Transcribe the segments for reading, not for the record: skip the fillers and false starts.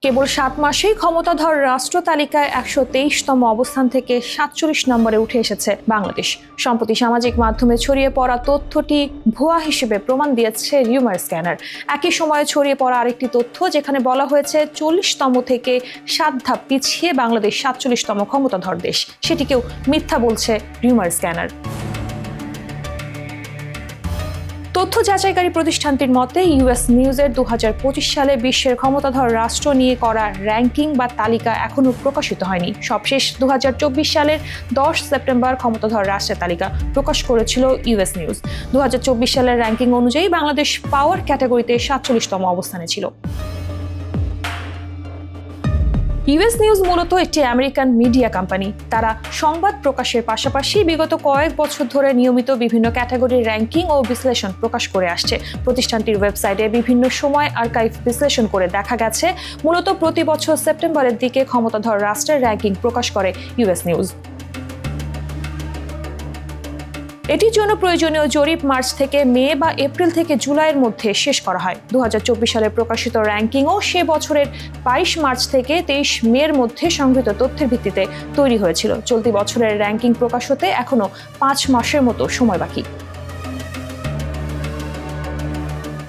কেবল 7 মাসেই ক্ষমতাধর রাষ্ট্র তালিকায় 123তম অবস্থান থেকে 47 নম্বরে উঠে এসেছে বাংলাদেশ। সম্প্রতি সামাজিক মাধ্যমে ছড়িয়ে পড়া তথ্যটি ভুয়া হিসেবে প্রমাণ দিয়েছে রিউমার স্ক্যানার। একই সময়ে ছড়িয়ে পড়া আরেকটি তথ্য, যেখানে বলা হয়েছে 40তম থেকে 7 ধাপ পিছিয়ে বাংলাদেশ 47তম ক্ষমতাধর দেশ, সেটিকেও মিথ্যা বলছে রিউমার স্ক্যানার। তথ্য যাচাইকারী প্রতিষ্ঠানটির মতে ইউএস নিউজের 2025 সালে বিশ্বের ক্ষমতাধর রাষ্ট্র নিয়ে করা র্যাঙ্কিং বা তালিকা এখনও প্রকাশিত হয়নি। সবশেষ 2024 সালের 10 সেপ্টেম্বর ক্ষমতাধর রাষ্ট্রের তালিকা প্রকাশ করেছিল ইউএস নিউজ। 2024 সালের র্যাঙ্কিং অনুযায়ী বাংলাদেশ পাওয়ার ক্যাটাগরিতে 47তম অবস্থানে ছিল। ইউএস নিউজ মূলত একটি আমেরিকান মিডিয়া কোম্পানি। তারা সংবাদ প্রকাশের পাশাপাশি বিগত কয়েক বছর ধরে নিয়মিত বিভিন্ন ক্যাটাগরির র্যাঙ্কিং ও বিশ্লেষণ প্রকাশ করে আসছে। প্রতিষ্ঠানটির ওয়েবসাইটে বিভিন্ন সময় আর্কাইভ বিশ্লেষণ করে দেখা গেছে, মূলত প্রতি বছর সেপ্টেম্বরের দিকে ক্ষমতাধর রাষ্ট্রের র্যাঙ্কিং প্রকাশ করে ইউএস নিউজ। এটির জন্য প্রয়োজনীয় জরিপ মার্চ থেকে মে বা এপ্রিল থেকে জুলাইয়ের মধ্যে শেষ করা হয়। 2024 সালে প্রকাশিত র্যাঙ্কিংও সে বছরের 22 মার্চ থেকে 23 মের মধ্যে সংগৃহীত তথ্যের ভিত্তিতে তৈরি হয়েছিল। চলতি বছরের র্যাঙ্কিং প্রকাশ হতে এখনো 5 মাসের মতো সময় বাকি।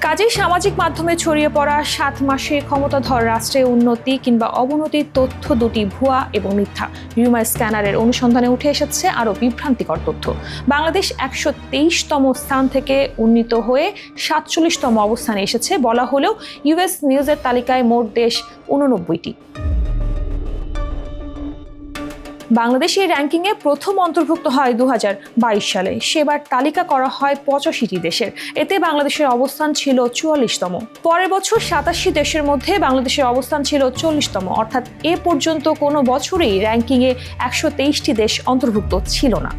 কাজেই সামাজিক মাধ্যমে ছড়িয়ে পড়া 7 মাসে ক্ষমতাধর রাষ্ট্রে উন্নতি কিংবা অবনতির তথ্য দুটি ভুয়া এবং মিথ্যা। রিউমার স্ক্যানারের অনুসন্ধানে উঠে এসেছে আরও বিভ্রান্তিকর তথ্য। বাংলাদেশ 123তম স্থান থেকে উন্নীত হয়ে 47তম অবস্থানে এসেছে বলা হলেও ইউএস নিউজের তালিকায় মোট দেশ 89টি। বাংলাদেশ এই র্যাঙ্কিংয়ে প্রথম অন্তর্ভুক্ত হয় 2022 সালে। সেবার তালিকা করা হয় 85টি দেশের। এতে বাংলাদেশের অবস্থান ছিল 44তম। পরের বছর 87 দেশের মধ্যে বাংলাদেশের অবস্থান ছিল 40তম, অর্থাৎ এ পর্যন্ত কোনো বছরেই র্যাঙ্কিংয়ে 123টি দেশ অন্তর্ভুক্ত ছিল না।